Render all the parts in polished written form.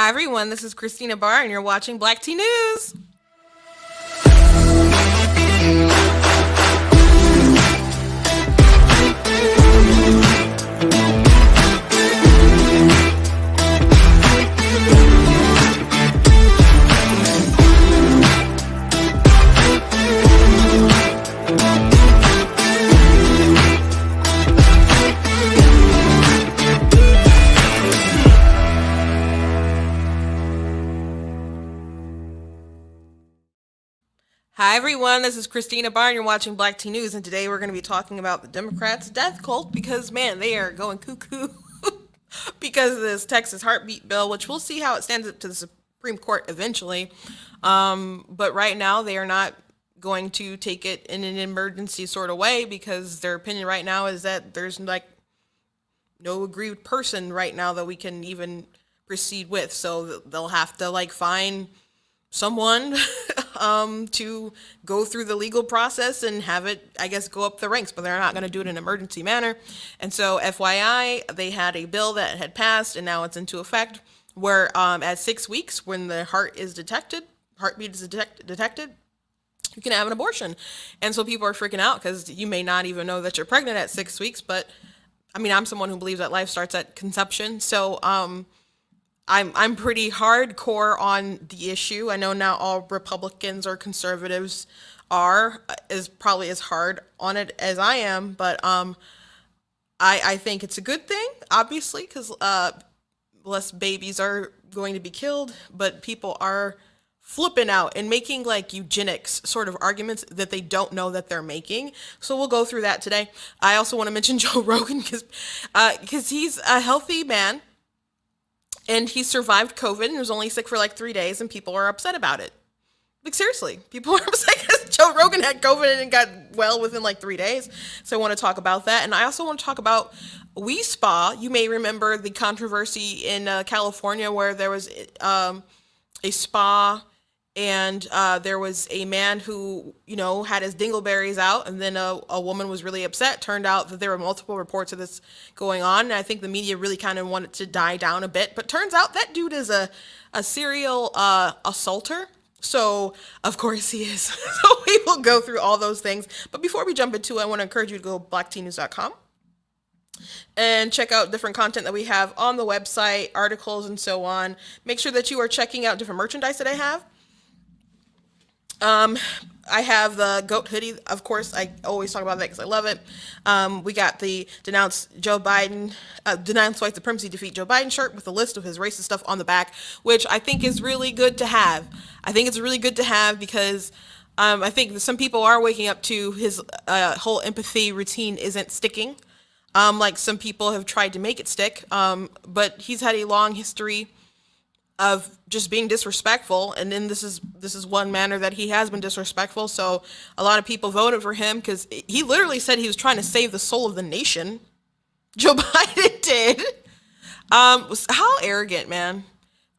Hi everyone, this is Christina Barr and you're watching Black Tea News. Hi everyone, this is Christina Barr and you're watching Black Tea News, and today we're going to be talking about the Democrats' death cult because, man, they are going cuckoo because of this Texas heartbeat bill, which we'll see how it stands up to the Supreme Court eventually. But right now they are not going to take it in an emergency sort of way because their opinion right now is that there's like no aggrieved person right now that we can even proceed with. So they'll have to like find someone to go through the legal process and have it, I guess, go up the ranks, but they're not going to do it in an emergency manner. And so FYI, they had a bill that had passed and now it's into effect where at 6 weeks, when the heartbeat is detected, you can have an abortion. And so people are freaking out because you may not even know that you're pregnant at 6 weeks, but I mean, I'm someone who believes that life starts at conception. So I'm pretty hardcore on the issue. I know not all Republicans or conservatives is probably as hard on it as I am, but I think it's a good thing, obviously, because less babies are going to be killed, but people are flipping out and making like eugenics sort of arguments that they don't know that they're making. So we'll go through that today. I also want to mention Joe Rogan because he's a healthy man. And he survived COVID and was only sick for like 3 days, and people are upset about it. Like, seriously, people are upset because Joe Rogan had COVID and got well within like 3 days. So I want to talk about that. And I also want to talk about We Spa. You may remember the controversy in California where there was a spa and there was a man who, had his dingleberries out, and then a woman was really upset. Turned out that there were multiple reports of this going on, and I think the media really kind of wanted to die down a bit. But turns out that dude is a serial assaulter. So, of course he is. So we will go through all those things. But before we jump into it, I want to encourage you to go to blacktnews.com and check out different content that we have on the website, articles and so on. Make sure that you are checking out different merchandise that I have. I have the goat hoodie. Of course, I always talk about that because I love it. We got the denounce white supremacy, defeat Joe Biden shirt with a list of his racist stuff on the back, which I think is really good to have. I think it's really good to have because I think some people are waking up to his whole empathy routine isn't sticking. Like some people have tried to make it stick, but he's had a long history of just being disrespectful, and then this is one manner that he has been disrespectful. So a lot of people voted for him because he literally said he was trying to save the soul of the nation. Joe Biden did. How arrogant, man.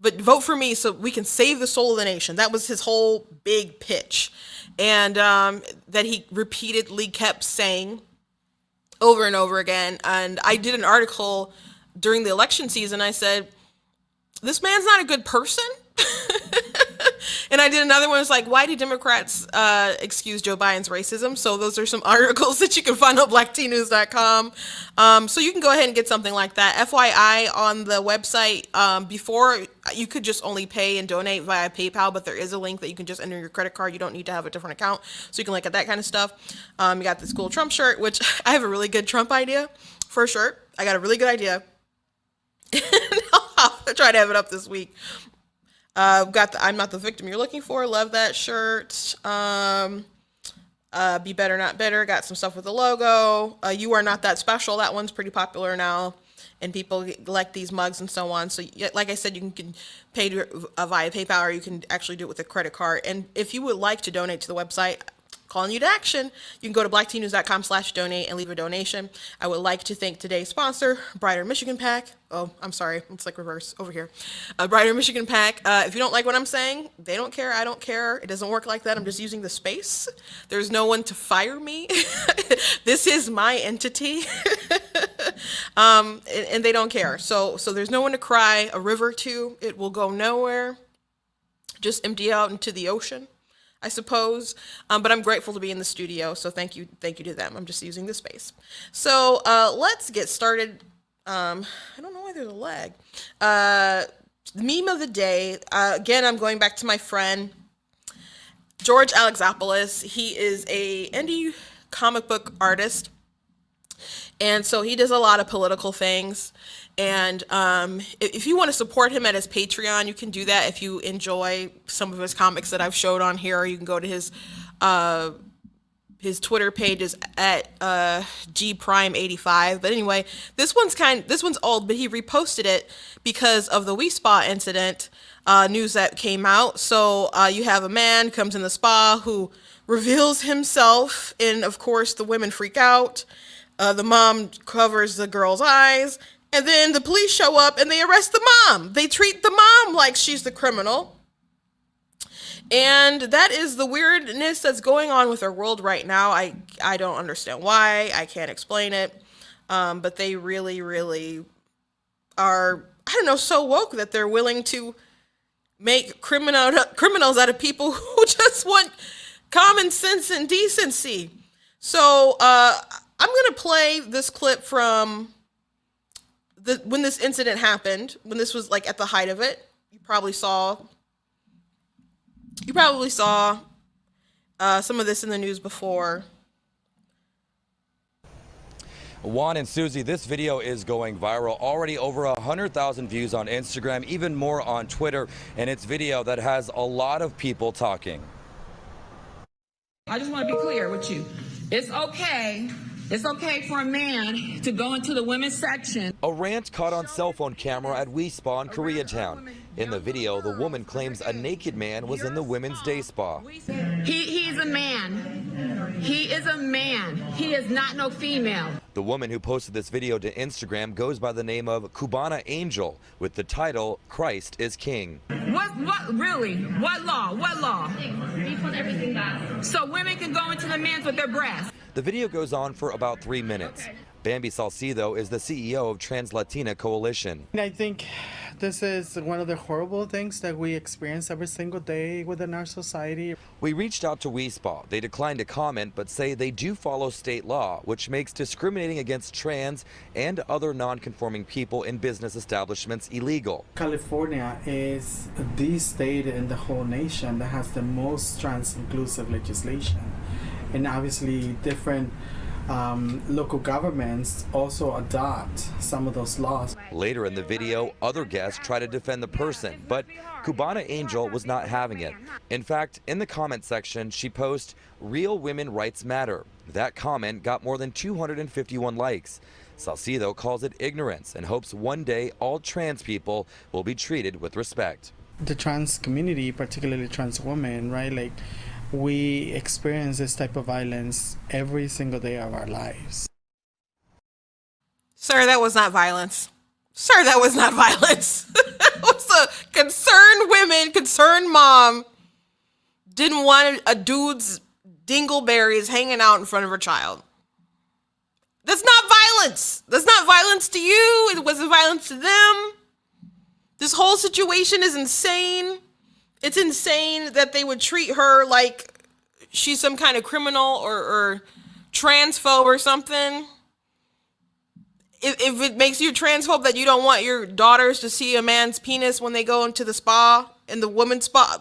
But vote for me so we can save the soul of the nation. That was his whole big pitch, and that he repeatedly kept saying over and over again. And I did an article during the election season. I said, this man's not a good person. And I did another one. It's like, why do Democrats excuse Joe Biden's racism? So those are some articles that you can find on blacktnews.com. So you can go ahead and get something like that. FYI, on the website, before you could just only pay and donate via PayPal, but there is a link that you can just enter your credit card. You don't need to have a different account. So you can look at that kind of stuff. You got this cool Trump shirt, which I have a really good Trump idea for a shirt. I got a really good idea. I'll try to have it up this week. Got the I'm not the victim you're looking for. Love that shirt. Be better, not bitter. Got some stuff with the logo. You are not that special. That one's pretty popular now, and people like these mugs and so on. So, like I said, you can pay via PayPal, or you can actually do it with a credit card. And if you would like to donate to the website, calling you to action, you can go to blacktnews.com/donate and leave a donation. I would like to thank today's sponsor, Brighter Michigan Pack. Oh, I'm sorry. It's like reverse over here. Brighter Michigan Pack. If you don't like what I'm saying, they don't care. I don't care. It doesn't work like that. I'm just using the space. There's no one to fire me. This is my entity. And they don't care. So there's no one to cry a river to. It will go nowhere. Just empty out into the ocean, I suppose. But I'm grateful to be in the studio, so thank you to them. I'm just using the space. So let's get started. I don't know why there's a lag. Meme of the day. Again, I'm going back to my friend George Alexopoulos. He is a indie comic book artist, and so he does a lot of political things. And if you want to support him at his Patreon, you can do that if you enjoy some of his comics that I've showed on here. Or you can go to his Twitter page is at gprime85. But anyway, this one's old, but he reposted it because of the Wii Spa incident news that came out. So you have a man comes in the spa who reveals himself, and of course the women freak out. The mom covers the girl's eyes. And then the police show up and they arrest the mom. They treat the mom like she's the criminal. And that is the weirdness that's going on with our world right now. I don't understand why. I can't explain it. But they really, really are, I don't know, so woke that they're willing to make criminals out of people who just want common sense and decency. So I'm going to play this clip from when this incident happened, when this was like at the height of it. You probably saw some of this in the news before. Juan and Susie, this video is going viral. Already over 100,000 views on Instagram, even more on Twitter, and it's video that has a lot of people talking. I just want to be clear with you. It's okay for a man to go into the women's section. A rant caught on cell phone camera at Wii Spa in Koreatown. In the video, the woman claims a naked man was in the women's day spa. He's a man. He is a man. He is not no female. The woman who posted this video to Instagram goes by the name of Cubana Angel with the title, Christ is King. What really? What law? So women can go into the men's with their breasts. The video goes on for about 3 minutes. Bambi Salcido is the CEO of Trans Latina Coalition. I think this is one of the horrible things that we experience every single day within our society. We reached out to Wii Spa. They declined to comment, but say they do follow state law, which makes discriminating against trans and other non-conforming people in business establishments illegal. California is the state in the whole nation that has the most trans-inclusive legislation. And obviously different local governments also adopt some of those laws. Later in the video, other guests try to defend the person, but Cubana Angel was not having it. In fact, in the comment section, she posts, "Real women rights matter." That comment got more than 251 likes. Salcido calls it ignorance and hopes one day all trans people will be treated with respect. The trans community, particularly trans women, right? Like, we experience this type of violence every single day of our lives. Sir, that was not violence. Sir, that was not violence. It was a concerned women, concerned mom didn't want a dude's dingleberries hanging out in front of her child. That's not violence. That's not violence to you. It wasn't violence to them. This whole situation is insane. It's insane that they would treat her like she's some kind of criminal or transphobe or something. If it makes you transphobe that you don't want your daughters to see a man's penis when they go into the spa, in the women's spa,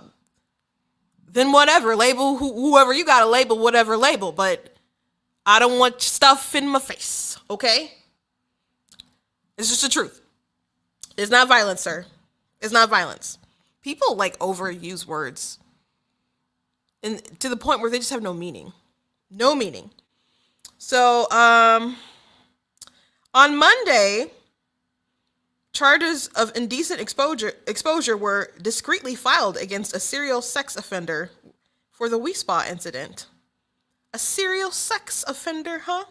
then whatever. Label whoever you got to label, whatever label. But I don't want stuff in my face, okay? It's just the truth. It's not violence, sir. It's not violence. People like overuse words, and to the point where they just have no meaning. No meaning. So, on Monday, charges of indecent exposure were discreetly filed against a serial sex offender for the Wii Spa incident. A serial sex offender, huh?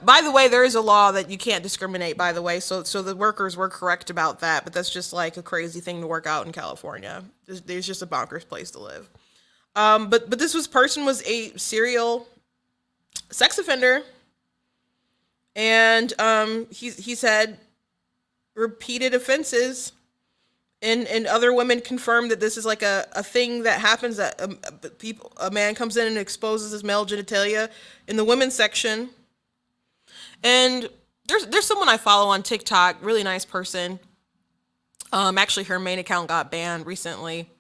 By the way, there is a law that you can't discriminate, by the way, so the workers were correct about that, but that's just like a crazy thing to work out in California. There's just a bonkers place to live. But this person was a serial sex offender, And he's had repeated offenses, and other women confirm that this is like a thing that happens, that a man comes in and exposes his male genitalia in the women's section. And there's someone I follow on TikTok, really nice person. Actually, her main account got banned recently.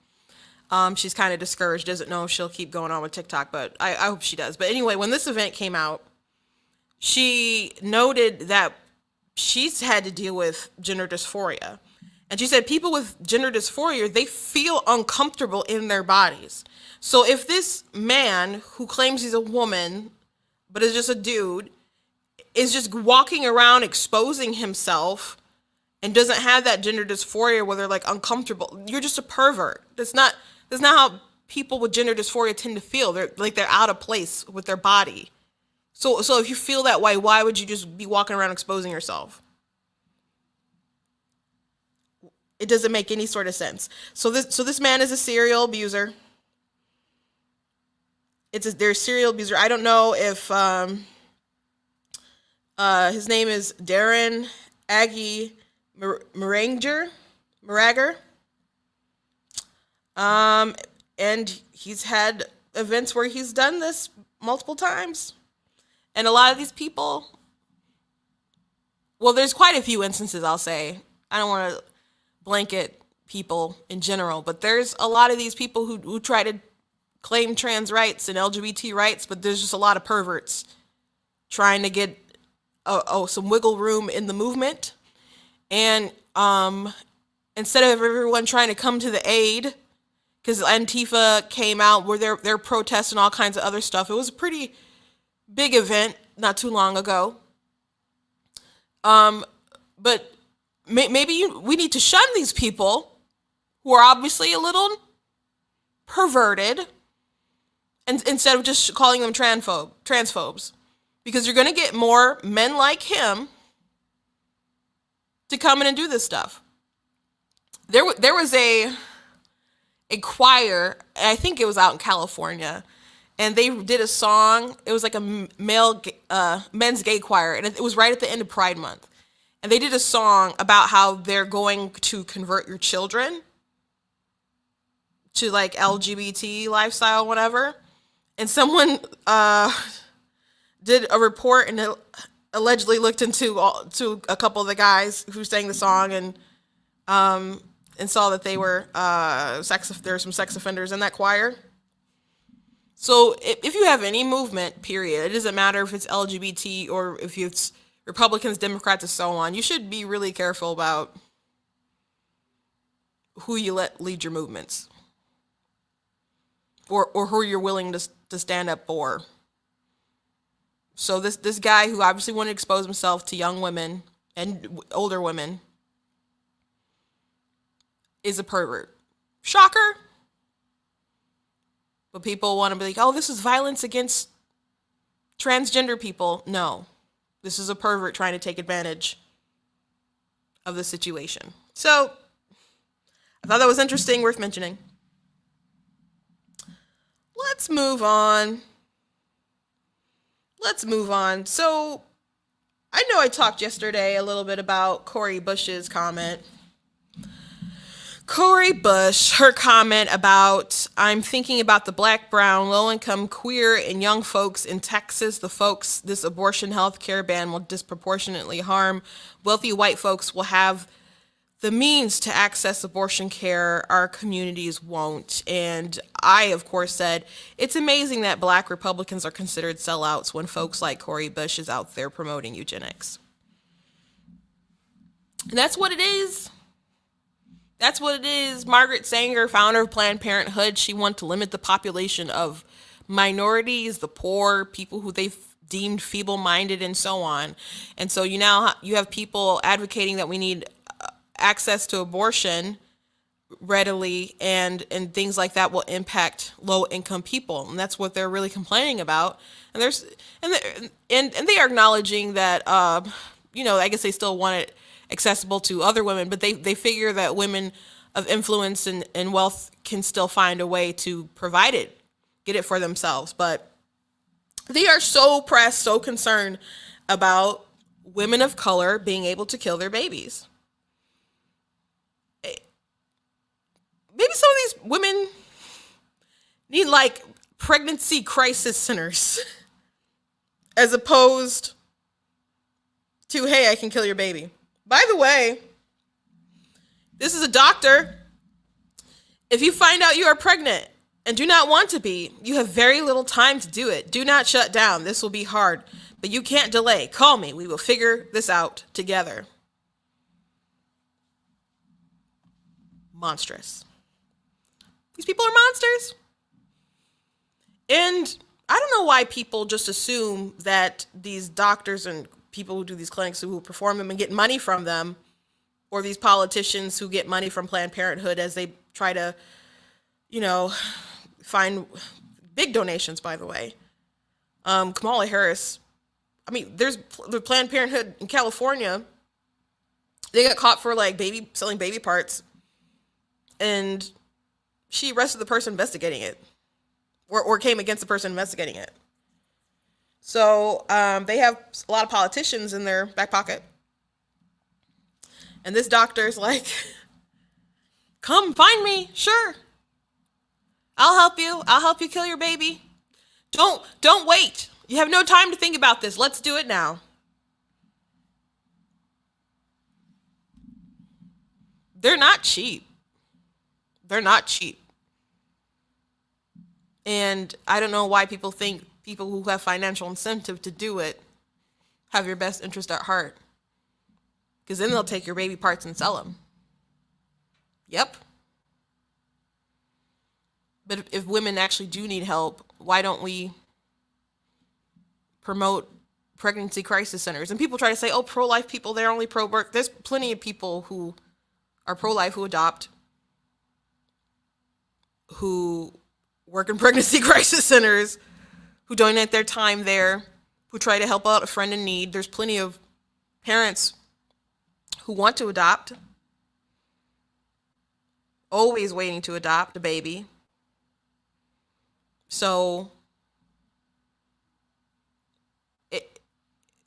She's kind of discouraged, doesn't know if she'll keep going on with TikTok, but I hope she does. But anyway, when this event came out, she noted that she's had to deal with gender dysphoria. And she said people with gender dysphoria, they feel uncomfortable in their bodies. So if this man who claims he's a woman, but is just a dude, is just walking around exposing himself and doesn't have that gender dysphoria where they're like uncomfortable, you're just a pervert. That's not how people with gender dysphoria tend to feel. They're out of place with their body. So if you feel that way, why would you just be walking around exposing yourself? It doesn't make any sort of sense. So this man is a serial abuser. They're a serial abuser. I don't know if his name is Darren Aggie Maranger. And he's had events where he's done this multiple times. And a lot of these people, well, there's quite a few instances, I'll say. I don't want to blanket people in general, but there's a lot of these people who try to claim trans rights and LGBT rights, but there's just a lot of perverts trying to get some wiggle room in the movement. And instead of everyone trying to come to the aid, because Antifa came out where they're protesting all kinds of other stuff. It was a pretty big event not too long ago. But maybe we need to shun these people who are obviously a little perverted, and instead of just calling them transphobes, because you're going to get more men like him to come in and do this stuff. There was a choir, I think it was out in California, and they did a song. It was like a men's gay choir, and it was right at the end of Pride Month. And they did a song about how they're going to convert your children to like LGBT lifestyle, whatever. And someone did a report and allegedly looked into a couple of the guys who sang the song, and saw that they were there were some sex offenders in that choir. So if you have any movement, period, it doesn't matter if it's LGBT or if it's Republicans, Democrats, and so on, you should be really careful about who you let lead your movements, or who you're willing to stand up for. So this guy who obviously wanted to expose himself to young women and older women is a pervert. Shocker. But people want to be like, oh, this is violence against transgender people. No. This is a pervert trying to take advantage of the situation. So I thought that was interesting, worth mentioning. Let's move on. So I know I talked yesterday a little bit about Cori Bush's comment. Cori Bush, her comment about, I'm thinking about the black, brown, low-income, queer, and young folks in Texas, the folks this abortion health care ban will disproportionately harm. Wealthy white folks will have the means to access abortion care. Our communities won't. And I, of course, said, it's amazing that black Republicans are considered sellouts when folks like Cori Bush is out there promoting eugenics. And that's what it is. That's what it is. Margaret Sanger, founder of Planned Parenthood, she wanted to limit the population of minorities, the poor, people who they deemed feeble-minded, and so on. And so you have people advocating that we need access to abortion readily, and things like that will impact low-income people, and that's what they're really complaining about. And they are acknowledging that I guess they still want it accessible to other women, but they figure that women of influence and wealth can still find a way to provide it, get it for themselves. But they are so pressed, so concerned about women of color being able to kill their babies. Maybe some of these women need like pregnancy crisis centers as opposed to, hey, I can kill your baby. By the way, this is a doctor. If you find out you are pregnant and do not want to be, you have very little time to do it. Do not shut down. This will be hard, but you can't delay. Call me. We will figure this out together. Monstrous. These people are monsters. And I don't know why people just assume that these doctors and people who do these clinics who perform them and get money from them, or these politicians who get money from Planned Parenthood as they try to, find big donations, by the way. Kamala Harris, there's the Planned Parenthood in California. They got caught for like selling baby parts, and she arrested the person investigating it, or came against the person investigating it. So they have a lot of politicians in their back pocket. And this doctor's like, come find me. Sure. I'll help you. I'll help you kill your baby. Don't wait. You have no time to think about this. Let's do it now. They're not cheap. They're not cheap. And I don't know why people think people who have financial incentive to do it have your best interest at heart. Because then they'll take your baby parts and sell them. Yep. But if women actually do need help, why don't we promote pregnancy crisis centers? And people try to say, oh, pro-life people, they're only pro-birth. There's plenty of people who are pro-life who adopt, who work in pregnancy crisis centers, who donate their time there, who try to help out a friend in need. There's plenty of parents who want to adopt, always waiting to adopt a baby. So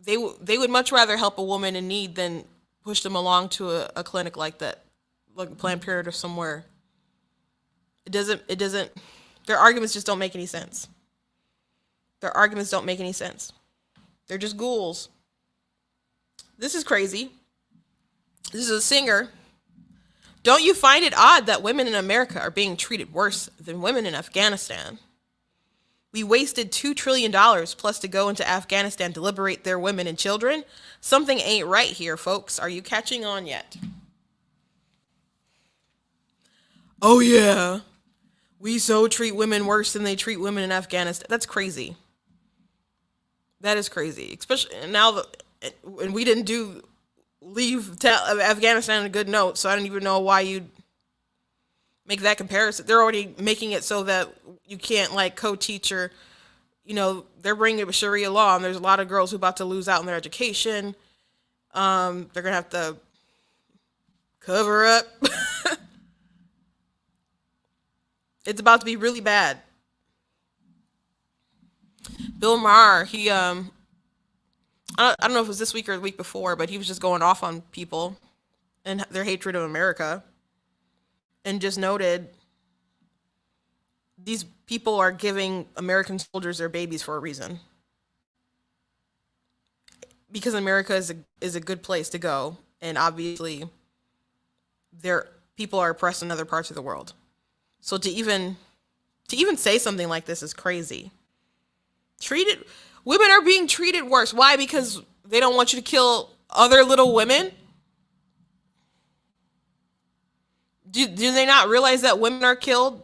they would much rather help a woman in need than push them along to a clinic like that, like Planned Parenthood or somewhere. It doesn't, their arguments just don't make any sense. Their arguments don't make any sense. They're just ghouls. This is crazy. This is a singer. Don't you find it odd that women in America are being treated worse than women in Afghanistan? We wasted $2 trillion plus to go into Afghanistan to liberate their women and children. Something ain't right here, folks. Are you catching on yet? Oh yeah. We so treat women worse than they treat women in Afghanistan. That's crazy. That is crazy. Especially now and we didn't leave Afghanistan on a good note, so I don't even know why you'd make that comparison. They're already making it so that you can't like co-teach or, they're bringing up Sharia law, and there's a lot of girls who are about to lose out on their education. They're going to have to cover up. It's about to be really bad. Bill Maher, he, I don't know if it was this week or the week before, but he was just going off on people and their hatred of America, and just noted these people are giving American soldiers their babies for a reason. Because America is a good place to go, and obviously people are oppressed in other parts of the world. So to even say something like this is crazy. Women are being treated worse. Why? Because they don't want you to kill other little women? Do they not realize that women are killed?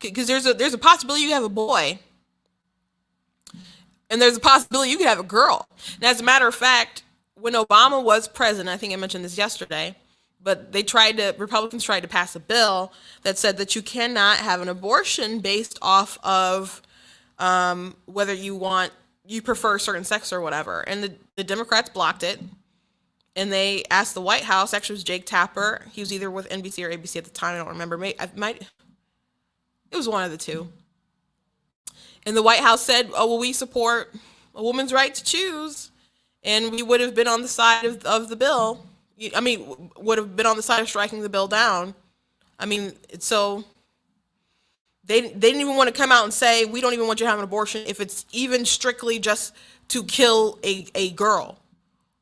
Because there's a possibility you have a boy, and there's a possibility you could have a girl. And as a matter of fact, when Obama was president, I think I mentioned this yesterday, but Republicans tried to pass a bill that said that you cannot have an abortion based off of whether you prefer a certain sex or whatever. And the Democrats blocked it. And they asked the White House, actually it was Jake Tapper. He was either with NBC or ABC at the time, I don't remember. It was one of the two. And the White House said, oh, well, we support a woman's right to choose. and we would have been on the side of the bill. I mean, would have been on the side of striking the bill down. I mean, so they didn't even want to come out and say, we don't even want you to have an abortion if it's even strictly just to kill a girl,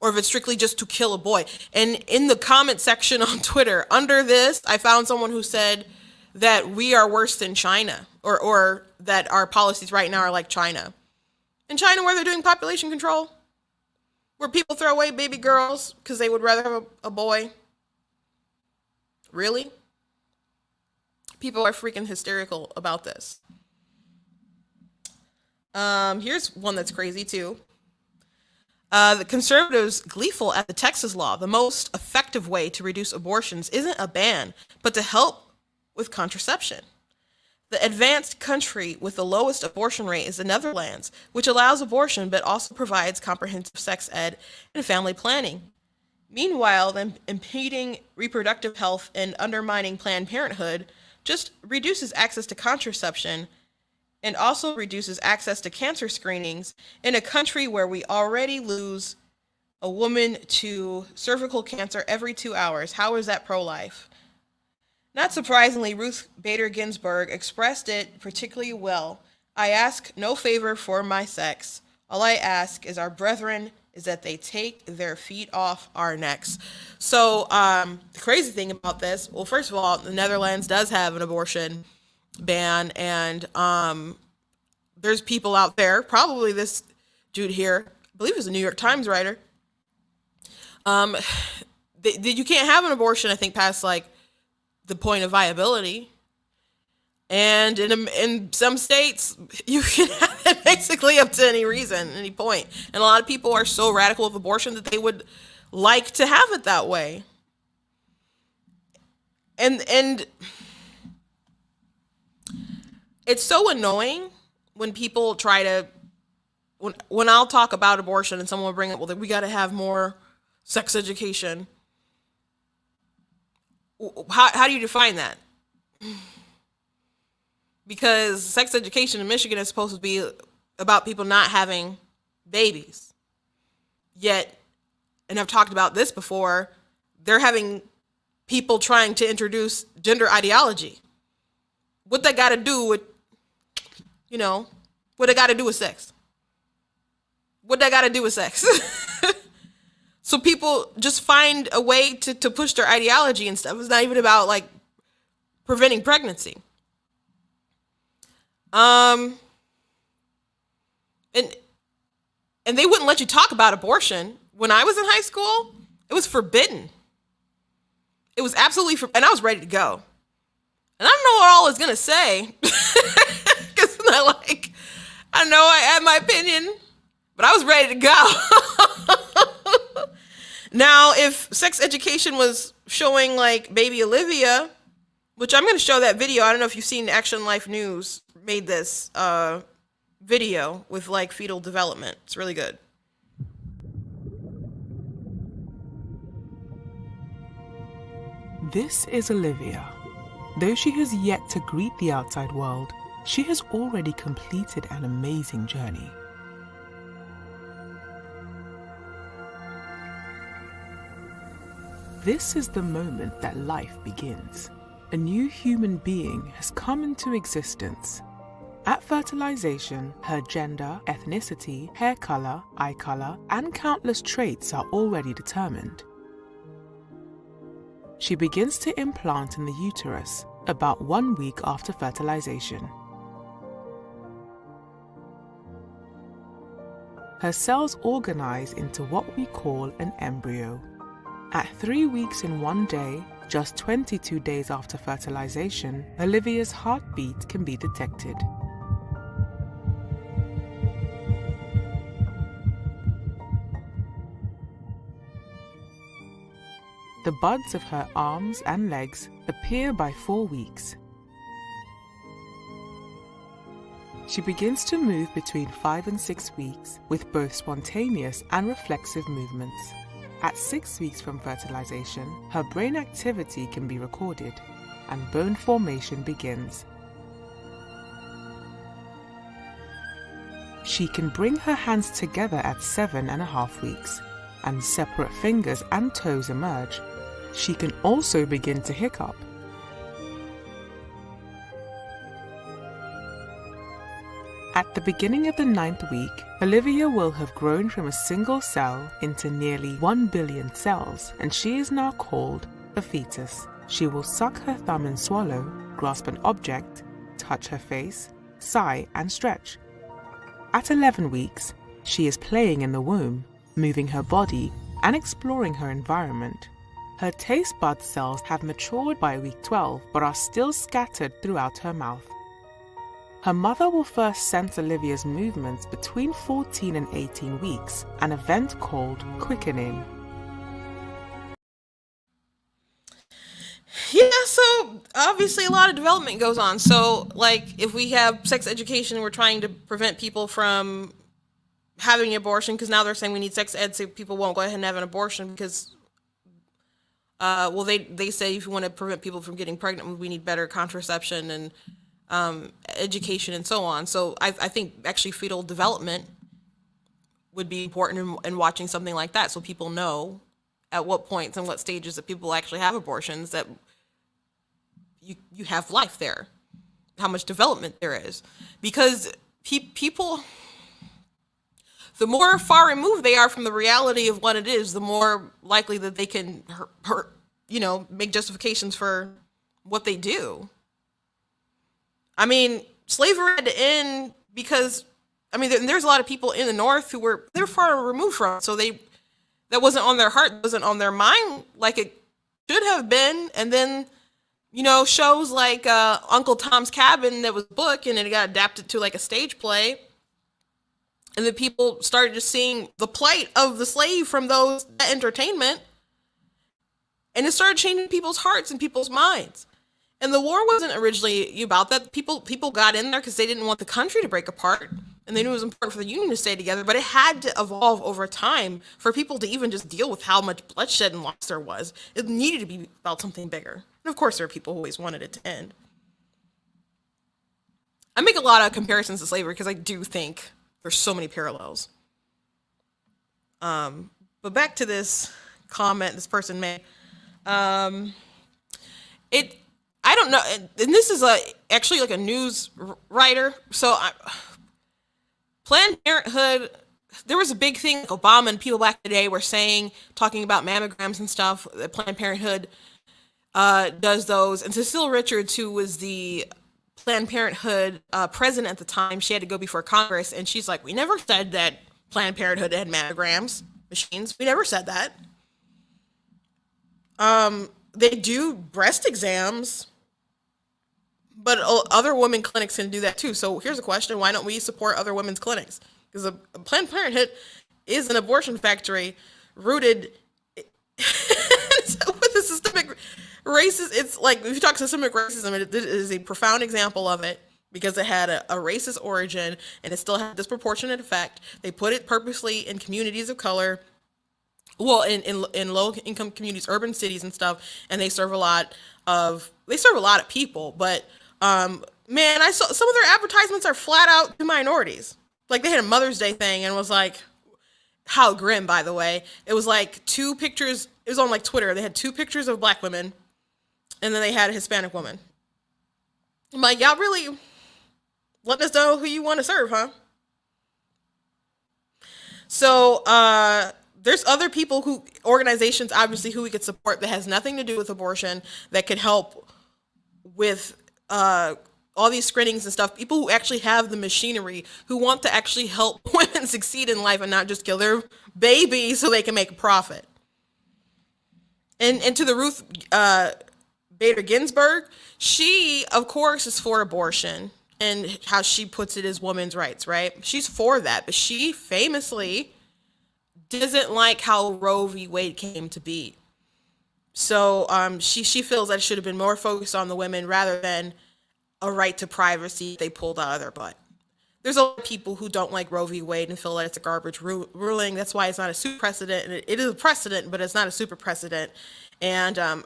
or if it's strictly just to kill a boy. And in the comment section on Twitter, under this, I found someone who said that we are worse than China, or that our policies right now are like China. In China, where they're doing population control, where people throw away baby girls because they would rather have a boy. Really? People are freaking hysterical about this. Here's one that's crazy too. The conservatives gleeful at the Texas law. The most effective way to reduce abortions isn't a ban, but to help with contraception. The advanced country with the lowest abortion rate is the Netherlands, which allows abortion but also provides comprehensive sex ed and family planning. Meanwhile, them impeding reproductive health and undermining Planned Parenthood just reduces access to contraception and also reduces access to cancer screenings in a country where we already lose a woman to cervical cancer every 2 hours. How is that pro-life? Not surprisingly, Ruth Bader Ginsburg expressed it particularly well. I ask no favor for my sex. All I ask is our brethren is that they take their feet off our necks. So the crazy thing about this, well, first of all, the Netherlands does have an abortion ban, and there's people out there, probably this dude here, I believe he's a New York Times writer, you can't have an abortion, I think, past like the point of viability. And in some states, you can have it basically up to any reason, any point. And a lot of people are so radical of abortion that they would like to have it that way. And it's so annoying when people try to, when I'll talk about abortion and someone will bring up, well, we got to have more sex education. How do you define that? Because sex education in Michigan is supposed to be about people not having babies. Yet, and I've talked about this before, they're having people trying to introduce gender ideology. What that got to do with, what it got to do with sex? What that got to do with sex? So people just find a way to push their ideology and stuff. It's not even about like preventing pregnancy. And they wouldn't let you talk about abortion. When I was in high school, it was forbidden. It was absolutely and I was ready to go. And I don't know what all I was gonna say. Cause I know I had my opinion, but I was ready to go. Now, if sex education was showing like baby Olivia, which I'm going to show that video. I don't know if you've seen Action Life News made this video with like fetal development. It's really good. This is Olivia. Though she has yet to greet the outside world, she has already completed an amazing journey. This is the moment that life begins. A new human being has come into existence. At fertilization, her gender, ethnicity, hair color, eye color, and countless traits are already determined. She begins to implant in the uterus about 1 week after fertilization. Her cells organize into what we call an embryo. At 3 weeks and 1 day, just 22 days after fertilization, Olivia's heartbeat can be detected. The buds of her arms and legs appear by 4 weeks. She begins to move between 5 and 6 weeks with both spontaneous and reflexive movements. At 6 weeks from fertilization, her brain activity can be recorded and bone formation begins. She can bring her hands together at 7.5 weeks, and separate fingers and toes emerge. She can also begin to hiccup. At the beginning of the 9th week, Olivia will have grown from a single cell into nearly 1 billion cells, and she is now called a fetus. She will suck her thumb and swallow, grasp an object, touch her face, sigh and stretch. At 11 weeks, she is playing in the womb, moving her body and exploring her environment. Her taste bud cells have matured by week 12 but are still scattered throughout her mouth. Her mother will first sense Olivia's movements between 14 and 18 weeks, an event called quickening. Yeah, so obviously a lot of development goes on. So, like, if we have sex education, we're trying to prevent people from having an abortion, because now they're saying we need sex ed so people won't go ahead and have an abortion because, well, they say if you want to prevent people from getting pregnant, we need better contraception and education and so on. So I think actually fetal development would be important in watching something like that, so people know at what points and what stages that people actually have abortions, that you have life there, how much development there is. Because people, the more far removed they are from the reality of what it is, the more likely that they can make justifications for what they do. I mean, slavery had to end because, I mean, there's a lot of people in the North who they're far removed from it, so that wasn't on their heart, wasn't on their mind like it should have been. And then, shows like Uncle Tom's Cabin, that was a book, and it got adapted to like a stage play. And then people started just seeing the plight of the slave from that entertainment. And it started changing people's hearts and people's minds. And the war wasn't originally about that. People got in there because they didn't want the country to break apart, and they knew it was important for the Union to stay together. But it had to evolve over time for people to even just deal with how much bloodshed and loss there was. It needed to be about something bigger. And of course, there are people who always wanted it to end. I make a lot of comparisons to slavery because I do think there's so many parallels. But back to this comment this person made. I don't know, and this is actually like a news writer. So Planned Parenthood, there was a big thing, like Obama and people back in the day were talking about mammograms and stuff, that Planned Parenthood does those. And Cecile Richards, who was the Planned Parenthood president at the time, she had to go before Congress, and she's like, we never said that Planned Parenthood had mammograms machines. We never said that. They do breast exams, but other women clinics can do that too. So here's a question: why don't we support other women's clinics? Because a Planned Parenthood is an abortion factory rooted with a systemic racist. It's like, if you talk systemic racism, it is a profound example of it, because it had a racist origin and it still had disproportionate effect. They put it purposely in communities of color. Well, in low income communities, urban cities and stuff, and they serve a lot of people. But man, I saw some of their advertisements are flat out to minorities. Like, they had a Mother's Day thing, and it was like, how grim, by the way. It was like 2 pictures. It was on like Twitter. They had 2 pictures of Black women, and then they had a Hispanic woman. I'm like, y'all really letting us know who you want to serve, huh? So there's other organizations, obviously, who we could support that has nothing to do with abortion, that could help with all these screenings and stuff. People who actually have the machinery, who want to actually help women succeed in life and not just kill their baby so they can make a profit. And to the Ruth Bader Ginsburg, she, of course, is for abortion, and how she puts it is women's rights, right? She's for that, but she famously doesn't like how Roe v. Wade came to be. So she feels that it should have been more focused on the women rather than a right to privacy they pulled out of their butt. there's a lot of people who don't like Roe v. Wade and feel that it's a garbage ruling. That's why it's not a super precedent. And it is a precedent, but it's not a super precedent. And I'm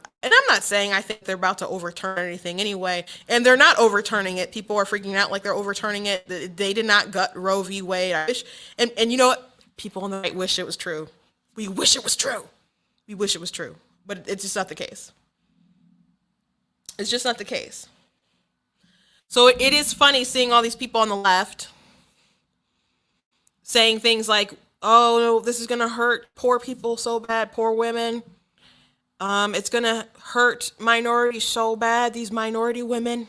not saying I think they're about to overturn anything anyway. And they're not overturning it. People are freaking out like they're overturning it. They did not gut Roe v. Wade. I wish, and you know what? People on the right wish it was true. We wish it was true. We wish it was true. But it's just not the case. It's just not the case. So it is funny seeing all these people on the left saying things like, oh, no, this is going to hurt poor people so bad, poor women. It's going to hurt minorities so bad, these minority women.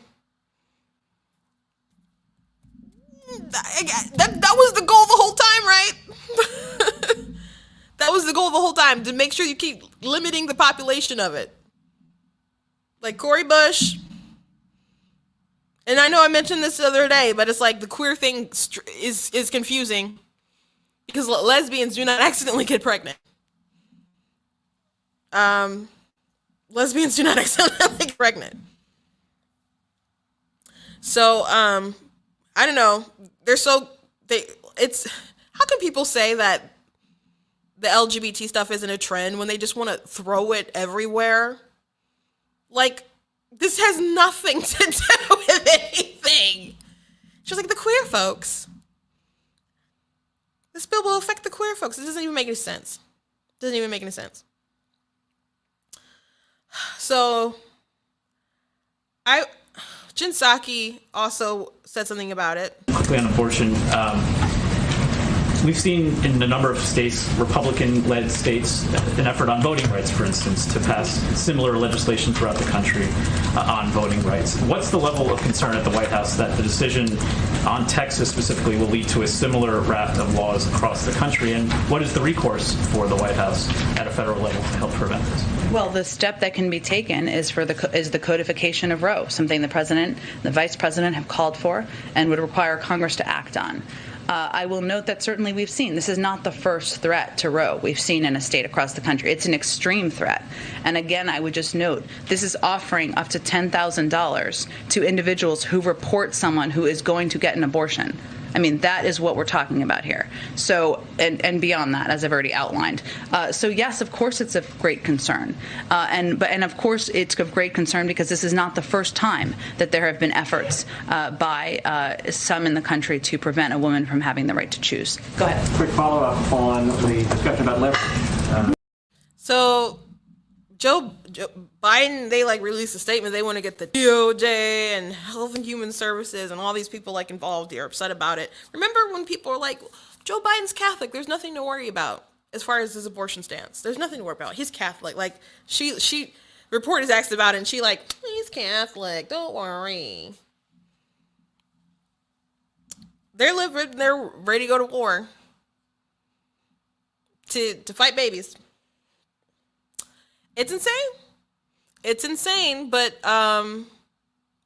That was the goal the whole time, right? That was the goal the whole time, to make sure you keep limiting the population of it. Like Cori Bush. And I know I mentioned this the other day, but it's like the queer thing is confusing because lesbians do not accidentally get pregnant. Lesbians do not accidentally get pregnant. So, I don't know. How can people say that the LGBT stuff isn't a trend when they just want to throw it everywhere? Like, this has nothing to do with anything. She's like, the queer folks. This bill will affect the queer folks. It doesn't even make any sense. Doesn't even make any sense. So, Jen Psaki also said something about it. Quickly on abortion. We've seen in a number of states, Republican-led states, an effort on voting rights, for instance, to pass similar legislation throughout the country on voting rights. What's the level of concern at the White House that the decision on Texas specifically will lead to a similar raft of laws across the country? And what is the recourse for the White House at a federal level to help prevent this? Well, the step that can be taken is the codification of Roe, something the president, the vice president have called for and would require Congress to act on. I will note that certainly we've seen, this is not the first threat to Roe we've seen in a state across the country. It's an extreme threat. And again, I would just note, this is offering up to $10,000 to individuals who report someone who is going to get an abortion. I mean, that is what we're talking about here. So, and beyond that, as I've already outlined. So yes, of course, it's of great concern. And of course, it's of great concern because this is not the first time that there have been efforts by some in the country to prevent a woman from having the right to choose. Go ahead. Quick follow-up on the discussion about leverage. So Joe Biden, they like released a statement. They want to get the DOJ and Health and Human Services and all these people like involved here, upset about it. Remember when people were like, Joe Biden's Catholic, there's nothing to worry about as far as his abortion stance. There's nothing to worry about. He's Catholic. Like she reporters asked about it and she like, he's Catholic, don't worry. They're ready to go to war to fight babies. It's insane. It's insane, but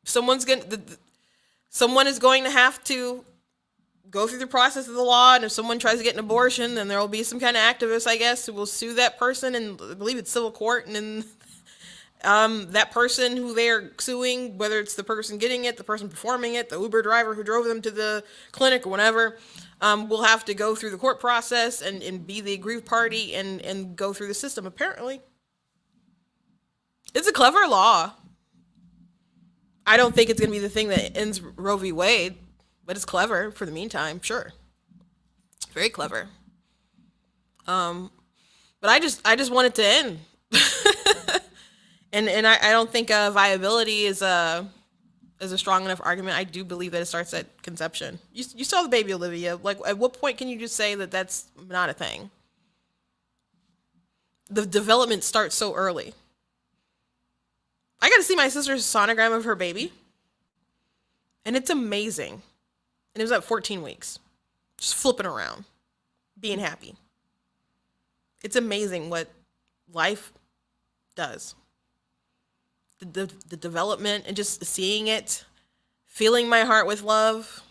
someone is going to have to go through the process of the law, and if someone tries to get an abortion, then there will be some kind of activist, I guess, who will sue that person, and I believe it's civil court, and then that person who they're suing, whether it's the person getting it, the person performing it, the Uber driver who drove them to the clinic or whatever, will have to go through the court process and be the aggrieved party and go through the system, apparently. It's a clever law. I don't think it's going to be the thing that ends Roe v. Wade, but it's clever for the meantime, sure. Very clever. But I just want it to end. and I don't think viability is a strong enough argument. I do believe that it starts at conception. You saw the baby Olivia. Like, at what point can you just say that that's not a thing? The development starts so early. I got to see my sister's sonogram of her baby, and it's amazing. And it was at 14 weeks, just flipping around, being happy. It's amazing what life does. The development and just seeing it, filling my heart with love.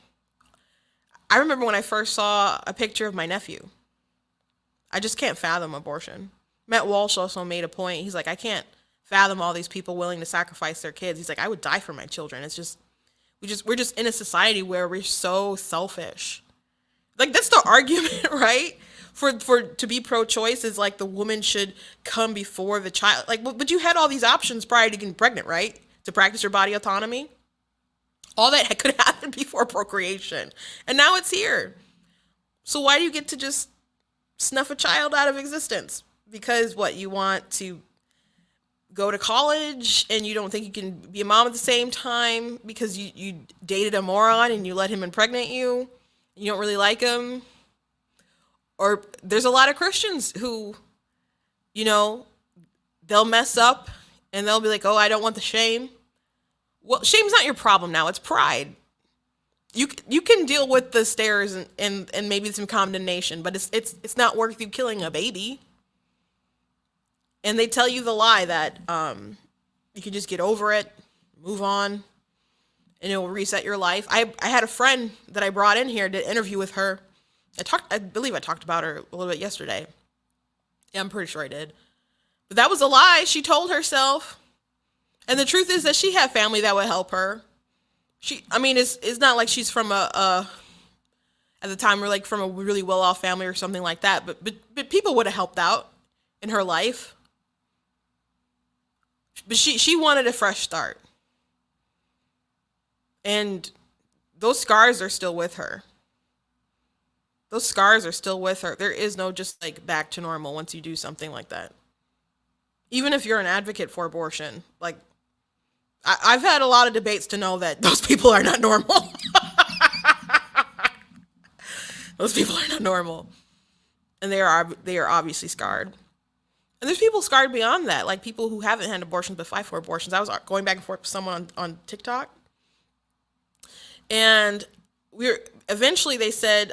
I remember when I first saw a picture of my nephew. I just can't fathom abortion. Matt Walsh also made a point. He's like, I can't fathom all these people willing to sacrifice their kids. He's like, I would die for my children. It's just, We're just in a society where we're so selfish. Like, that's the argument, right? For to be pro-choice is like the woman should come before the child. Like, but you had all these options prior to getting pregnant, right? To practice your body autonomy. All that could happen before procreation, and now it's here. So why do you get to just snuff a child out of existence? Because what, you want to go to college and you don't think you can be a mom at the same time because you dated a moron and you let him impregnate you? You don't really like him? Or there's a lot of Christians who, you know, they'll mess up and they'll be like, oh, I don't want the shame. Well, shame's not your problem now. It's pride. You can deal with the stares and maybe some condemnation, but it's not worth you killing a baby. And they tell you the lie that you can just get over it, move on, and it will reset your life. I had a friend that I brought in here, did an interview with her. I believe I talked about her a little bit yesterday. Yeah, I'm pretty sure I did. But that was a lie she told herself. And the truth is that she had family that would help her. It's not like she's from at the time, we're like from a really well-off family or something like that. But people would have helped out in her life. But she wanted a fresh start. And those scars are still with her. Those scars are still with her. There is no just like back to normal once you do something like that. Even if you're an advocate for abortion, like I've had a lot of debates to know that those people are not normal. Those people are not normal. And they are obviously scarred. And there's people scarred beyond that, like people who haven't had abortions but fight for abortions. I was going back and forth with someone on TikTok. And eventually they said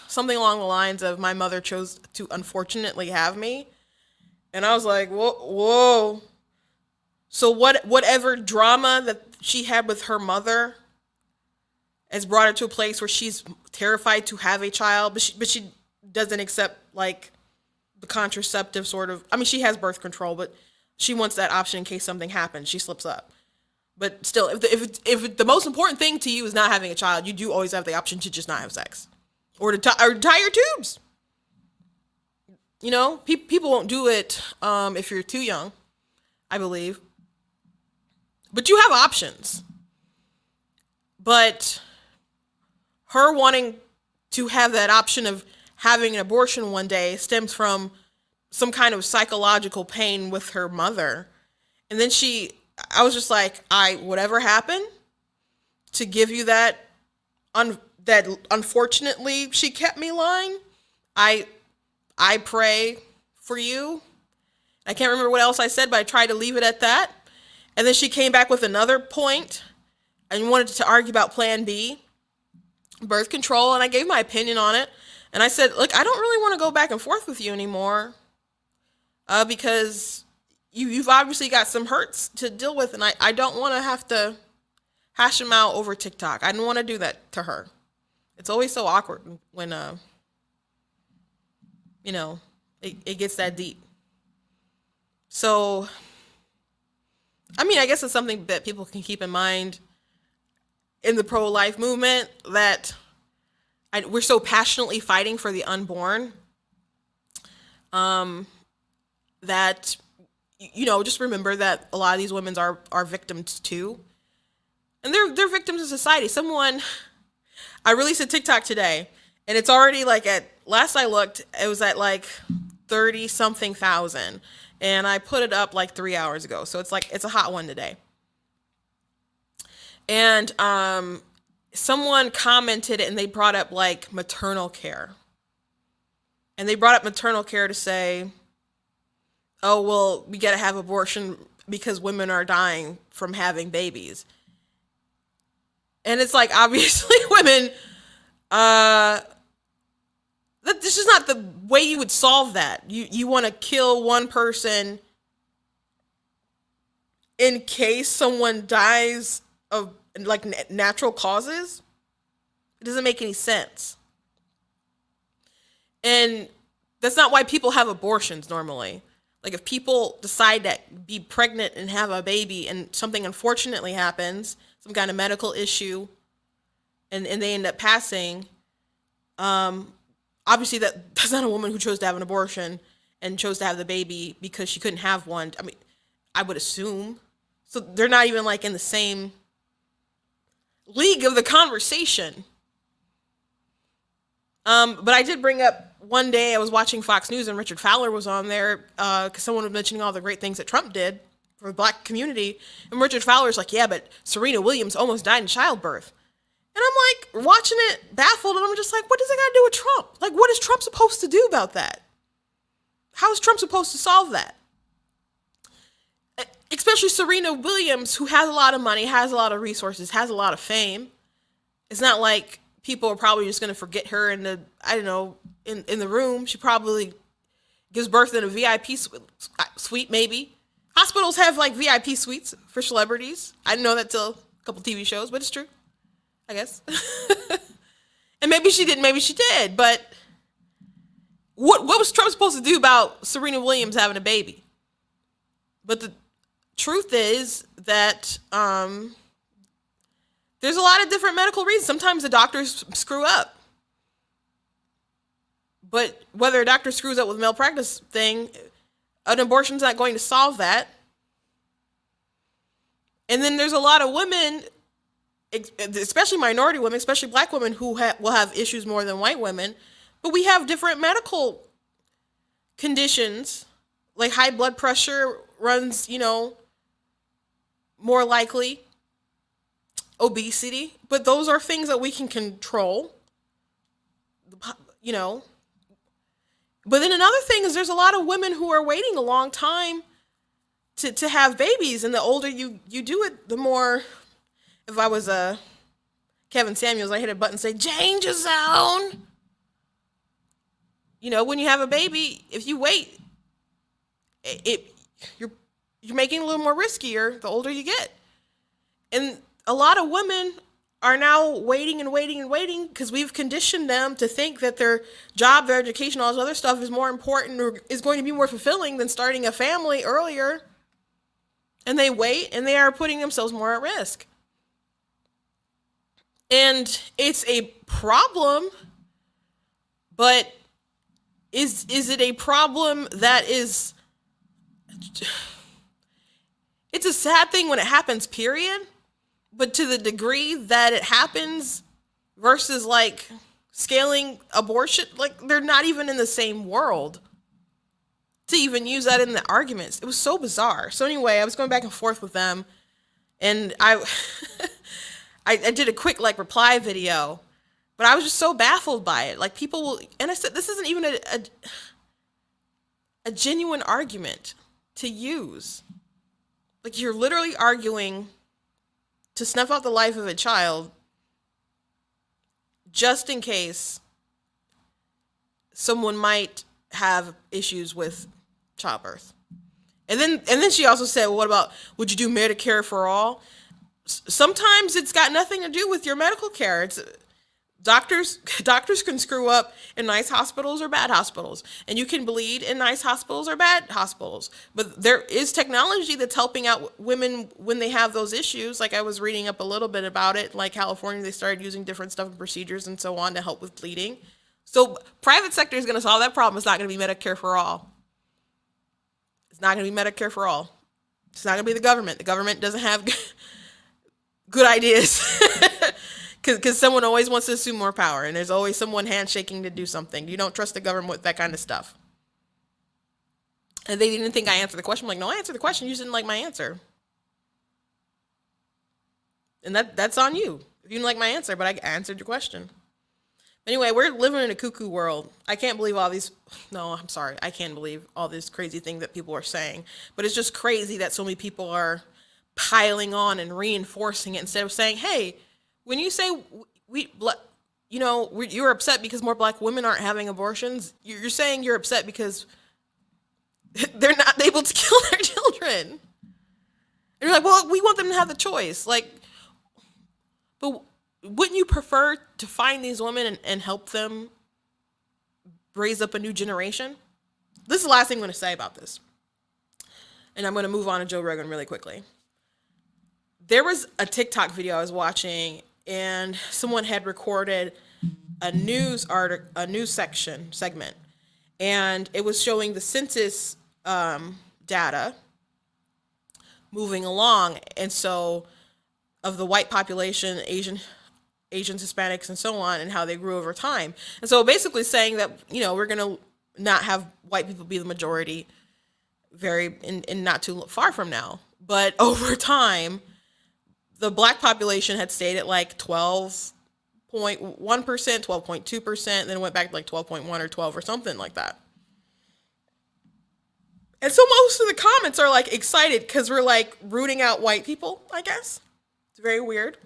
something along the lines of, my mother chose to unfortunately have me. And I was like, whoa. So whatever drama that she had with her mother has brought her to a place where she's terrified to have a child, but she doesn't accept like the contraceptive sort of, she has birth control, but she wants that option in case something happens, she slips up. But still, if the most important thing to you is not having a child, you do always have the option to just not have sex. Or to tie your tubes. You know, people won't do it if you're too young, I believe. But you have options. But her wanting to have that option of having an abortion one day stems from some kind of psychological pain with her mother. And then I was just like, whatever happened to give you that unfortunately she kept me line. I pray for you. I can't remember what else I said, but I tried to leave it at that. And then she came back with another point and wanted to argue about Plan B, birth control, and I gave my opinion on it. And I said, look, I don't really want to go back and forth with you anymore because you've obviously got some hurts to deal with, and I don't want to have to hash them out over TikTok. I didn't want to do that to her. It's always so awkward when, it gets that deep. So, I guess it's something that people can keep in mind in the pro-life movement, that we're so passionately fighting for the unborn, that, just remember that a lot of these women are victims too. And they're victims of society. I released a TikTok today, and it's already last I looked, it was at 30-something thousand. And I put it up 3 hours ago. So it's a hot one today. And someone commented and they brought up maternal care. And they brought up maternal care to say, oh, well, we got to have abortion because women are dying from having babies. And it's obviously women, this is not the way you would solve that. You want to kill one person in case someone dies of natural causes? It doesn't make any sense. And that's not why people have abortions normally. Like if people decide to be pregnant and have a baby and something unfortunately happens, some kind of medical issue, and they end up passing, obviously that's not a woman who chose to have an abortion and chose to have the baby because she couldn't have one. I mean, I would assume. So they're not even like in the same league of the conversation. But I did bring up one day I was watching Fox News and Richard Fowler was on there because someone was mentioning all the great things that Trump did for the black community. And Richard Fowler's like, yeah, but Serena Williams almost died in childbirth. And I'm like watching it baffled and I'm just like, what does it got to do with Trump? Like, what is Trump supposed to do about that? How is Trump supposed to solve that? Especially Serena Williams, who has a lot of money, has a lot of resources, has a lot of fame. It's not like people are probably just going to forget her in the, I don't know, in the room. She probably gives birth in a VIP suite, maybe. Hospitals have like VIP suites for celebrities. I didn't know that till a couple TV shows, but it's true, I guess. And maybe she didn't, maybe she did. But what was Trump supposed to do about Serena Williams having a baby? But the truth is that there's a lot of different medical reasons. Sometimes the doctors screw up. But whether a doctor screws up with a malpractice thing, an abortion's not going to solve that. And then there's a lot of women, especially minority women, especially black women, who will have issues more than white women. But we have different medical conditions, like high blood pressure runs, more likely. Obesity, but those are things that we can control, But then another thing is there's a lot of women who are waiting a long time to have babies, and the older you do it, the more. If I was Kevin Samuels, I hit a button and say, "Danger zone." When you have a baby, if you wait, you're making it a little more riskier the older you get, and a lot of women are now waiting and waiting and waiting because we've conditioned them to think that their job, their education, all this other stuff is more important or is going to be more fulfilling than starting a family earlier. And they wait and they are putting themselves more at risk. And it's a problem, but is it a problem that is... It's a sad thing when it happens, period. But to the degree that it happens versus like scaling abortion, like they're not even in the same world to even use that in the arguments. It was so bizarre. So anyway, I was going back and forth with them and I did a quick like reply video, but I was just so baffled by it. Like people will, and I said, this isn't even a genuine argument to use. Like you're literally arguing to snuff out the life of a child just in case someone might have issues with childbirth. And then she also said, well, what about, would you do Medicare for all? Sometimes it's got nothing to do with your medical care. It's doctors can screw up in nice hospitals or bad hospitals, and you can bleed in nice hospitals or bad hospitals. But there is technology that's helping out women when they have those issues. Like I was reading up a little bit about it. Like California, they started using different stuff and procedures and so on to help with bleeding. So private sector is going to solve that problem. It's not going to be Medicare for all. It's not going to be Medicare for all. It's not going to be the government. The government doesn't have good ideas. Because someone always wants to assume more power, and there's always someone handshaking to do something. You don't trust the government with that kind of stuff. And they didn't think I answered the question. I'm like, no, I answered the question. You just didn't like my answer. And that's on you. If you didn't like my answer, but I answered your question. Anyway, we're living in a cuckoo world. I can't believe all these... No, I'm sorry. I can't believe all this crazy thing that people are saying. But it's just crazy that so many people are piling on and reinforcing it instead of saying, hey... When you say you're upset because more black women aren't having abortions, you're saying you're upset because they're not able to kill their children. And you're like, well, we want them to have the choice. Like, but wouldn't you prefer to find these women and help them raise up a new generation? This is the last thing I'm going to say about this. and I'm going to move on to Joe Rogan really quickly. There was a TikTok video I was watching, and someone had recorded a news segment, and it was showing the census data moving along, and so of the white population, Asians, Hispanics, and so on, and how they grew over time. And so basically saying that, we're going to not have white people be the majority in not too far from now. But over time, the black population had stayed at like 12.1%, 12.2%, then it went back to like 12.1 or 12 or something like that. And so most of the comments are like excited because we're like rooting out white people, I guess. It's very weird.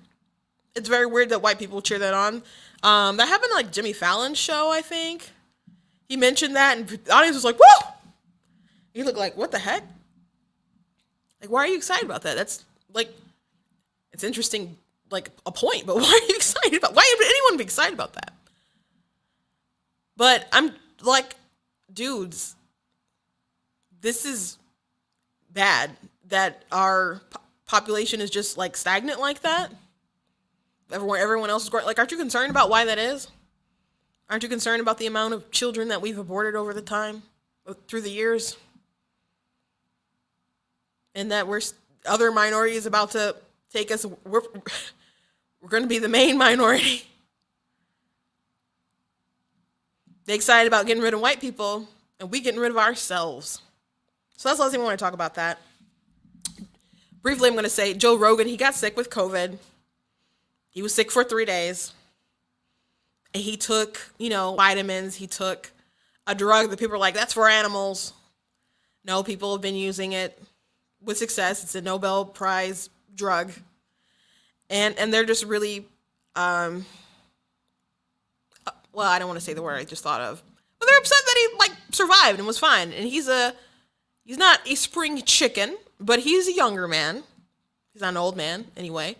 It's very weird that white people cheer that on. That happened like Jimmy Fallon's show, I think. He mentioned that, and the audience was like, whoa! You look like, what the heck? Like, why are you excited about that? That's like, it's interesting, like a point, but why are you excited about? Why would anyone be excited about that? But I'm like, dudes, this is bad that our population is just like stagnant like that. Everyone else is growing. Like, aren't you concerned about why that is? Aren't you concerned about the amount of children that we've aborted over the time, through the years? And that other minorities about to take us, we're going to be the main minority. They excited about getting rid of white people, and we getting rid of ourselves. So that's the last thing I want to talk about that. Briefly, I'm going to say Joe Rogan, he got sick with COVID. He was sick for 3 days. And he took, vitamins. He took a drug that people are like, that's for animals. No, people have been using it with success. It's a Nobel Prize drug. And they're just really, well, I don't want to say the word I just thought of. But they're upset that he, survived and was fine. And he's not a spring chicken, but he's a younger man. He's not an old man, anyway.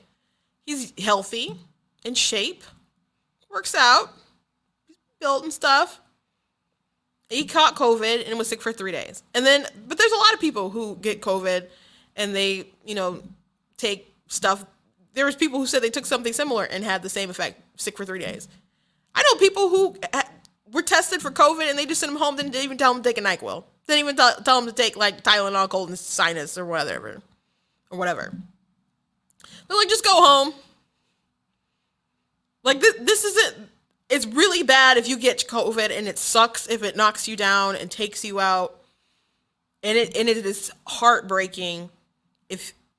He's healthy, in shape, works out, he's built and stuff. He caught COVID and was sick for 3 days. But there's a lot of people who get COVID and they, take stuff. There was people who said they took something similar and had the same effect, sick for 3 days. I know people who were tested for COVID and they just sent them home, didn't even tell them to take a NyQuil. Didn't even tell them to take Tylenol, cold and sinus or whatever. They're like, just go home. This isn't, it's really bad if you get COVID, and it sucks if it knocks you down and takes you out. And it is heartbreaking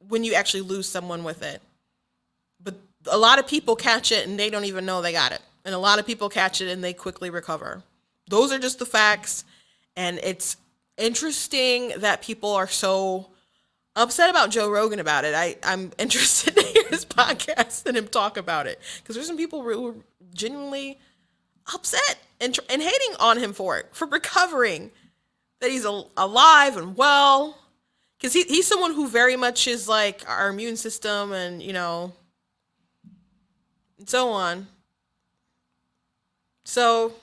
when you actually lose someone with it. But a lot of people catch it and they don't even know they got it. And a lot of people catch it and they quickly recover. Those are just the facts. And it's interesting that people are so upset about Joe Rogan about it. I'm interested to hear his podcast and him talk about it, because there's some people who are genuinely upset and hating on him for recovering, that he's alive and well, because he's someone who very much is like our immune system and and so on. So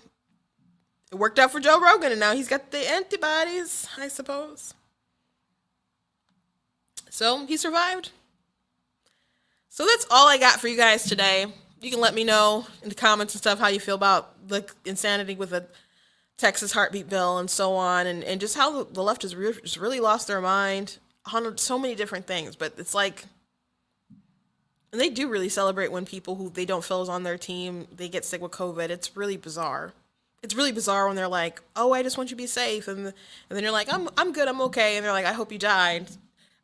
it worked out for Joe Rogan, and now he's got the antibodies, I suppose. So he survived. So that's all I got for you guys today. You can let me know in the comments and stuff how you feel about the insanity with the Texas heartbeat bill and so on, and just how the left has just really lost their mind on so many different things. But it's like, and they do really celebrate when people who they don't feel is on their team, they get sick with COVID. It's really bizarre. It's really bizarre when they're like, oh, I just want you to be safe. And then you're like, I'm good, I'm okay. And they're like, I hope you died.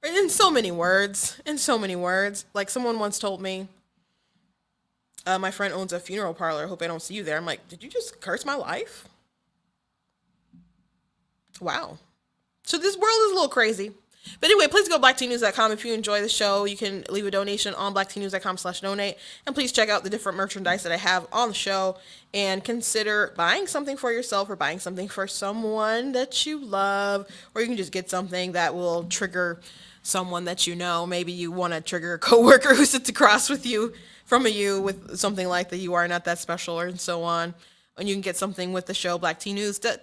In so many words. Like someone once told me, my friend owns a funeral parlor. I hope I don't see you there. I'm like, did you just curse my life? Wow. So this world is a little crazy. But anyway, please go to blacktnews.com if you enjoy the show. You can leave a donation on blacktnews.com/donate. And please check out the different merchandise that I have on the show. And consider buying something for yourself or buying something for someone that you love. Or you can just get something that will trigger someone that you know. Maybe you want to trigger a coworker who sits across from you with something like that you are not that special, and so on. and you can get something with the show Black Tea News to,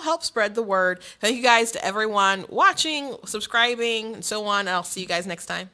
help spread the word. Thank you guys to everyone watching, subscribing, and so on. I'll see you guys next time.